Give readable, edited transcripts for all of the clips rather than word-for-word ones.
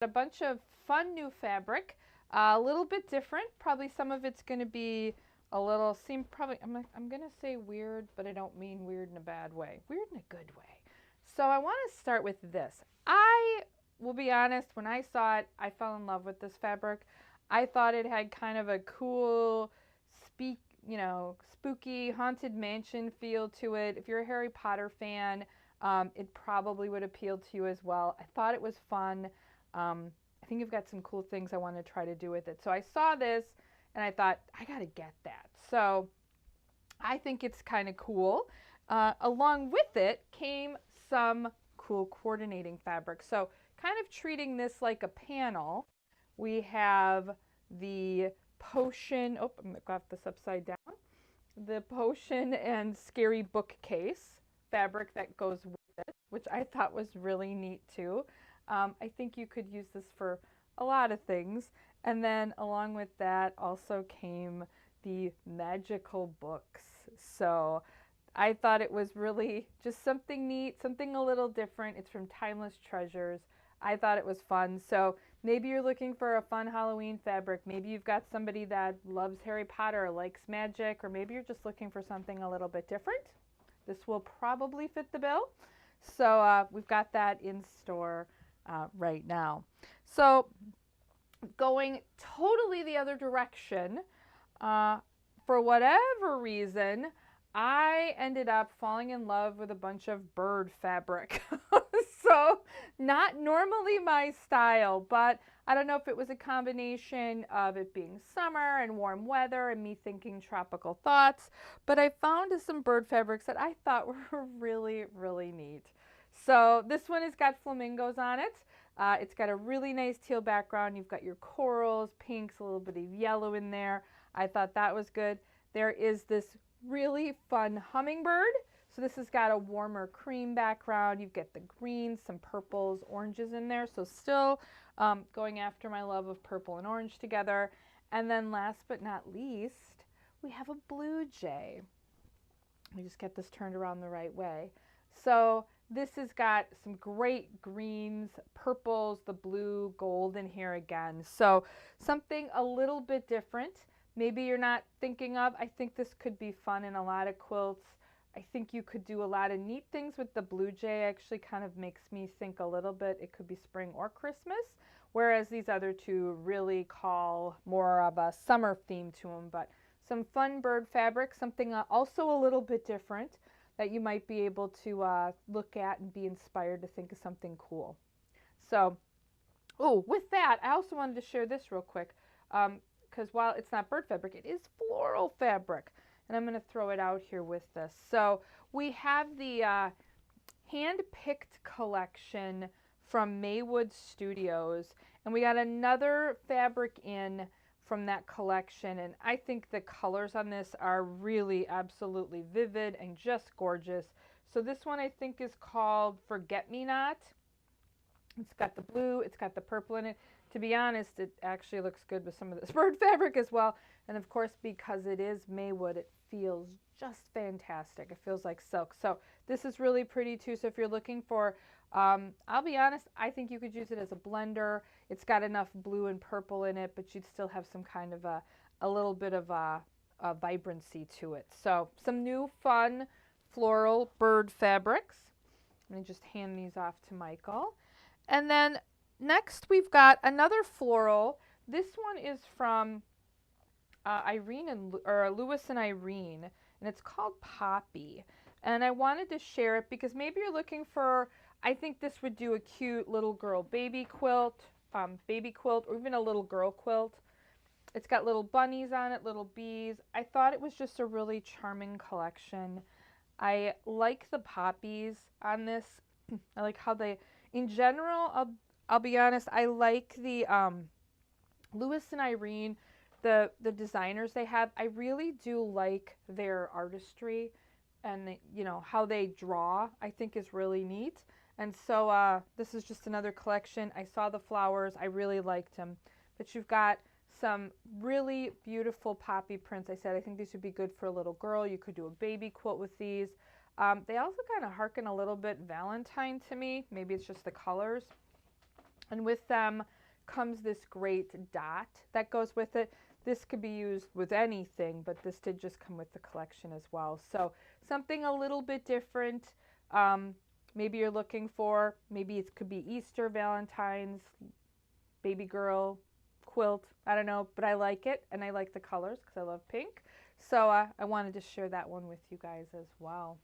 A bunch of fun new fabric, a little bit different. Probably some of it's going to be a little, I'm going to say weird, but I don't mean weird in a bad way. Weird in a good way. So I want to start with this. I will be honest, when I saw it, I fell in love with this fabric. I thought it had kind of a cool, spooky haunted mansion feel to it. If you're a Harry Potter fan, it probably would appeal to you as well. I thought it was fun. I think you've got some cool things I want to try to do with it. So I saw this and I thought, I got to get that. So I think it's kind of cool. Along with it came some cool coordinating fabric. So kind of treating this like a panel, we have the potion, oh, I've got this upside down, the potion and scary bookcase fabric that goes with it, which I thought was really neat too. I think you could use this for a lot of things. And then along with that also came the magical books. So I thought it was really just something neat, something a little different. It's from Timeless Treasures. I thought it was fun. So maybe you're looking for a fun Halloween fabric. Maybe you've got somebody that loves Harry Potter, likes magic, or maybe you're just looking for something a little bit different. This will probably fit the bill. So we've got that in store right now. So going totally the other direction, for whatever reason, I ended up falling in love with a bunch of bird fabric. So not normally my style, but I don't know if it was a combination of it being summer and warm weather and me thinking tropical thoughts, but I found some bird fabrics that I thought were really, really neat. So this one has got flamingos on it. It's got a really nice teal background. You've got your corals, pinks, a little bit of yellow in there. I thought that was good. There is this really fun hummingbird. So this has got a warmer cream background. You've got the greens, some purples, oranges in there. So still going after my love of purple and orange together. And then last but not least, we have a blue jay. Let me just get this turned around the right way. So this has got some great greens, purples, the blue, gold in here again. So something a little bit different. Maybe you're not thinking of. I think this could be fun in a lot of quilts. I think you could do a lot of neat things with the blue jay. Actually kind of makes me think a little bit it could be spring or Christmas, whereas these other two really call more of a summer theme to them. But some fun bird fabric, something also a little bit different that you might be able to look at and be inspired to think of something cool. So, oh, with that, I also wanted to share this real quick because while it's not bird fabric, it is floral fabric. And I'm going to throw it out here with this. So we have the hand-picked collection from Maywood Studios. And we got another fabric in from that collection, and I think the colors on this are really absolutely vivid and just gorgeous. So this one I think is called Forget Me Not. It's got the blue, it's got the purple in it. To be honest, it actually looks good with some of this bird fabric as well. And of course, because it is Maywood, it feels just fantastic. It feels like silk. So this is really pretty too. So if you're looking for, I'll be honest, I think you could use it as a blender. It's got enough blue and purple in it, but you'd still have some kind of a little bit of a vibrancy to it. So some new fun floral bird fabrics. Let me just hand these off to Michael. And then next we've got another floral. This one is from Lewis and Irene, and it's called Poppy. And I wanted to share it because maybe you're looking for, I think this would do a cute little girl baby quilt, or even a little girl quilt. It's got little bunnies on it, little bees. I thought it was just a really charming collection. I like the poppies on this. I like how they, in general, I'll be honest, I like the Lewis and Irene, the designers they have. I really do like their artistry, and how they draw, I think is really neat. And so this is just another collection. I saw the flowers, I really liked them. But you've got some really beautiful poppy prints. I said I think these would be good for a little girl. You could do a baby quilt with these. They also kind of harken a little bit Valentine to me. Maybe it's just the colors. And with them comes this great dot that goes with it. This could be used with anything, but this did just come with the collection as well. So something a little bit different. Maybe you're looking for, maybe it could be Easter, Valentine's, baby girl, quilt. I don't know, but I like it, and I like the colors because I love pink. So I wanted to share that one with you guys as well.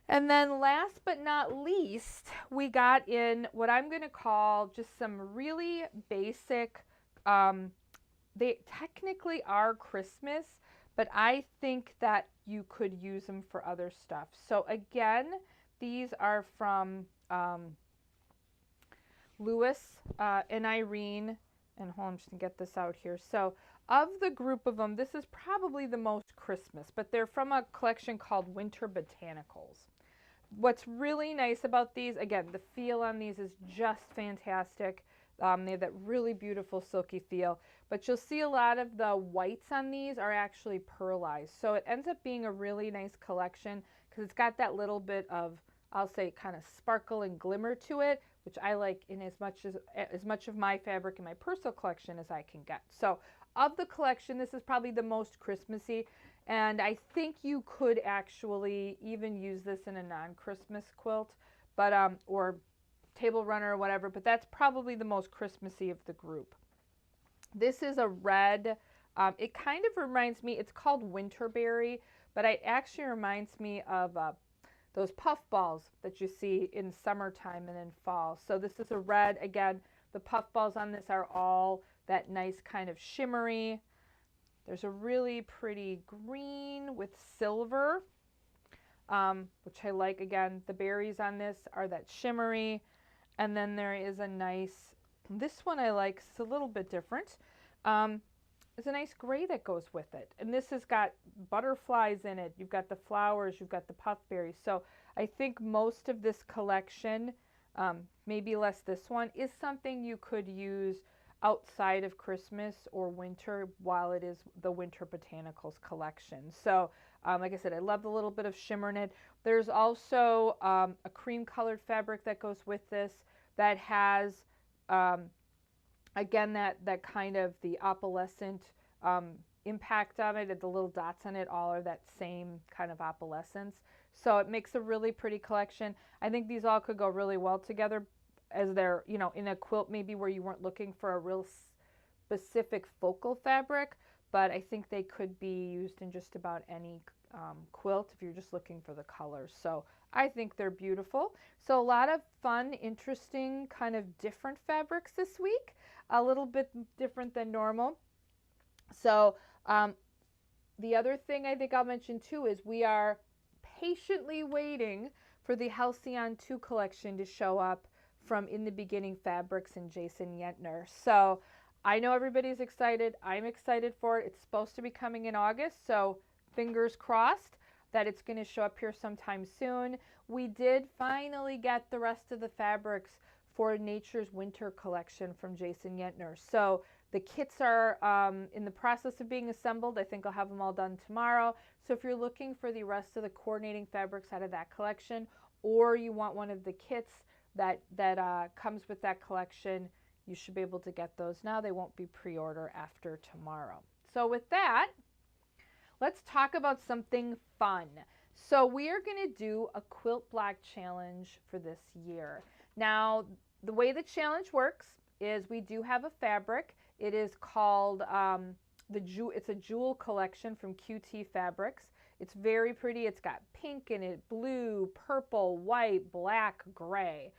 And then last but not least, we got in what I'm going to call just some really basic, they technically are Christmas, but I think that you could use them for other stuff. So again, these are from Lewis and Irene, and hold on, I'm just going to get this out here. So of the group of them, this is probably the most Christmas, but they're from a collection called Winter Botanicals. What's really nice about these, again, the feel on these is just fantastic. They have that really beautiful silky feel, but you'll see a lot of the whites on these are actually pearlized. So it ends up being a really nice collection because it's got that little bit of, I'll say, kind of sparkle and glimmer to it, which I like in as much of my fabric in my personal collection as I can get. So of the collection, this is probably the most Christmassy. And I think you could actually even use this in a non-Christmas quilt, but or table runner or whatever, but that's probably the most Christmassy of the group. This is a red, it kind of reminds me, it's called Winterberry, but it actually reminds me of those puff balls that you see in summertime and in fall. So this is a red. Again, the puff balls on this are all that nice kind of shimmery. There's a really pretty green with silver, which I like. Again, the berries on this are that shimmery. And then there is a nice, this one I like, it's a little bit different. There's a nice gray that goes with it. And this has got butterflies in it. You've got the flowers, you've got the puff berries. So I think most of this collection, maybe less this one, is something you could use outside of Christmas or winter while it is the Winter Botanicals collection. So like I said, I love the little bit of shimmer in it. There's also a cream colored fabric that goes with this that has, again, that kind of the opalescent impact of it. The little dots on it all are that same kind of opalescence. So it makes a really pretty collection. I think these all could go really well together as they're, you know, in a quilt maybe where you weren't looking for a real specific focal fabric, but I think they could be used in just about any quilt if you're just looking for the colors. So I think they're beautiful. So a lot of fun, interesting, kind of different fabrics this week, a little bit different than normal. So the other thing I think I'll mention too is we are patiently waiting for the Halcyon 2 collection to show up from In the Beginning Fabrics and Jason Yentner. So I know everybody's excited. I'm excited for it. It's supposed to be coming in August, so fingers crossed that it's going to show up here sometime soon. We did finally get the rest of the fabrics for Nature's Winter collection from Jason Yentner. So the kits are in the process of being assembled. I think I'll have them all done tomorrow. So if you're looking for the rest of the coordinating fabrics out of that collection, or you want one of the kits that comes with that collection, you should be able to get those now. They won't be pre-order after tomorrow. So with that, let's talk about something fun. So we are going to do a quilt block challenge for this year. Now, the way the challenge works is we do have a fabric. It is called it's a jewel collection from QT Fabrics. It's very pretty. It's got pink in it, blue, purple, white, black, gray.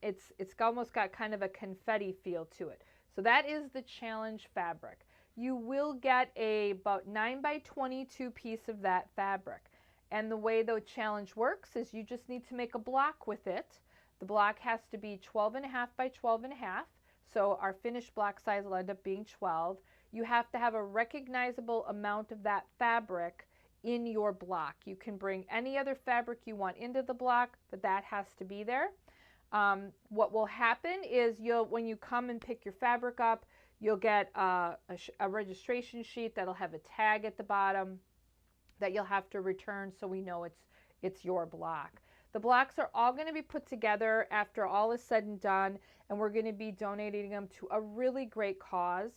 It's almost got kind of a confetti feel to it. So that is the challenge fabric. You will get about 9 by 22 piece of that fabric. And the way the challenge works is you just need to make a block with it. The block has to be 12.5 by 12.5. So our finished block size will end up being 12. You have to have a recognizable amount of that fabric in your block. You can bring any other fabric you want into the block, but that has to be there. What will happen is when you come and pick your fabric up, you'll get a registration sheet that'll have a tag at the bottom that you'll have to return so we know it's your block. The blocks are all going to be put together after all is said and done, and we're going to be donating them to a really great cause.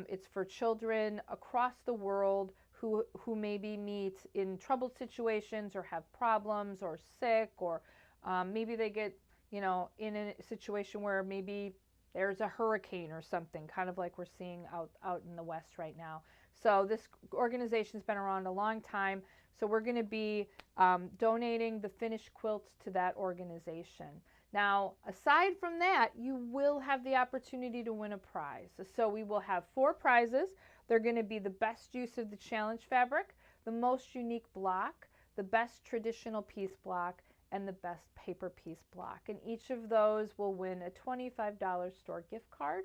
It's for children across the world who maybe meet in troubled situations or have problems or sick, or maybe they get, in a situation where maybe there's a hurricane or something, kind of like we're seeing out in the West right now. So this organization's been around a long time. So we're going to be donating the finished quilts to that organization. Now, aside from that, you will have the opportunity to win a prize. So we will have 4 prizes. They're going to be the best use of the challenge fabric, the most unique block, the best traditional piece block, and the best paper piece block. And each of those will win a $25 store gift card.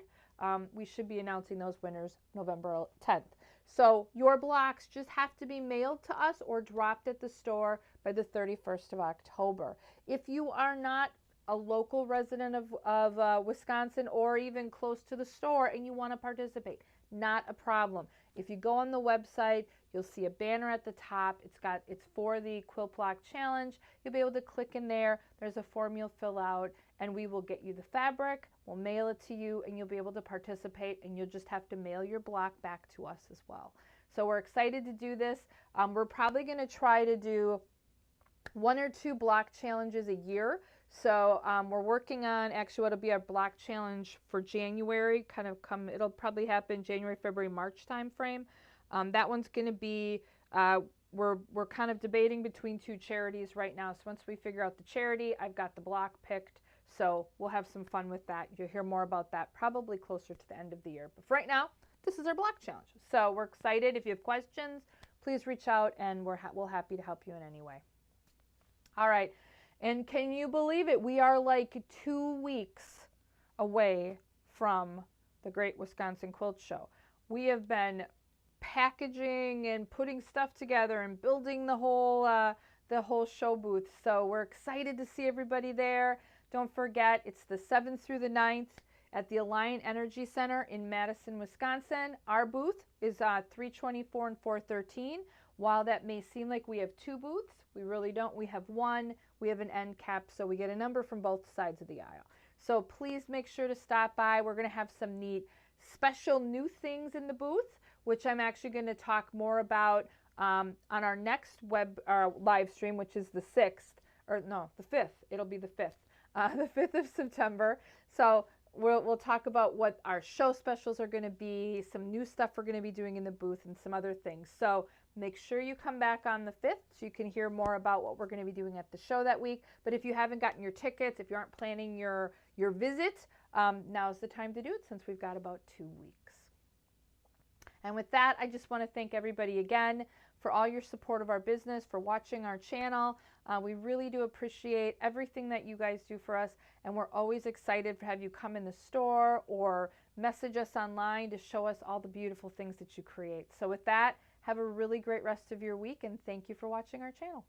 We should be announcing those winners November 10th. So your blocks just have to be mailed to us or dropped at the store by the 31st of October. If you are not a local resident of Wisconsin or even close to the store and you want to participate, not a problem. If you go on the website, you'll see a banner at the top. It's for the Quilt Block Challenge. You'll be able to click in there. There's a form you'll fill out, and we will get you the fabric. We'll mail it to you, and you'll be able to participate, and you'll just have to mail your block back to us as well. So we're excited to do this. We're probably going to try to do 1 or 2 block challenges a year. So we're working on actually what'll be our block challenge for January. It'll probably happen January, February, March time frame. That one's going to be, we're kind of debating between 2 charities right now. So once we figure out the charity, I've got the block picked. So we'll have some fun with that. You'll hear more about that probably closer to the end of the year. But for right now, this is our block challenge. So we're excited. If you have questions, please reach out, and we're happy to help you in any way. All right. And can you believe it? We are like 2 weeks away from the Great Wisconsin Quilt Show. We have been packaging and putting stuff together and building the whole show booth. So we're excited to see everybody there. Don't forget, it's the 7th through the 9th at the Alliant Energy Center in Madison, Wisconsin. Our booth is 324 and 413. While that may seem like we have 2 booths, we really don't. We have 1. We have an end cap, so we get a number from both sides of the aisle. So please make sure to stop by. We're going to have some neat special new things in the booth, which I'm actually going to talk more about on our next live stream, which is the 6th, or no, the 5th. It'll be the 5th. The 5th of September. So we'll talk about what our show specials are going to be, some new stuff we're going to be doing in the booth, and some other things. So make sure you come back on the 5th so you can hear more about what we're going to be doing at the show that week. But if you haven't gotten your tickets, if you aren't planning your visit, now's the time to do it since we've got about 2 weeks. And with that, I just want to thank everybody again for all your support of our business, for watching our channel. We really do appreciate everything that you guys do for us, and we're always excited to have you come in the store or message us online to show us all the beautiful things that you create. So with that, have a really great rest of your week, and thank you for watching our channel.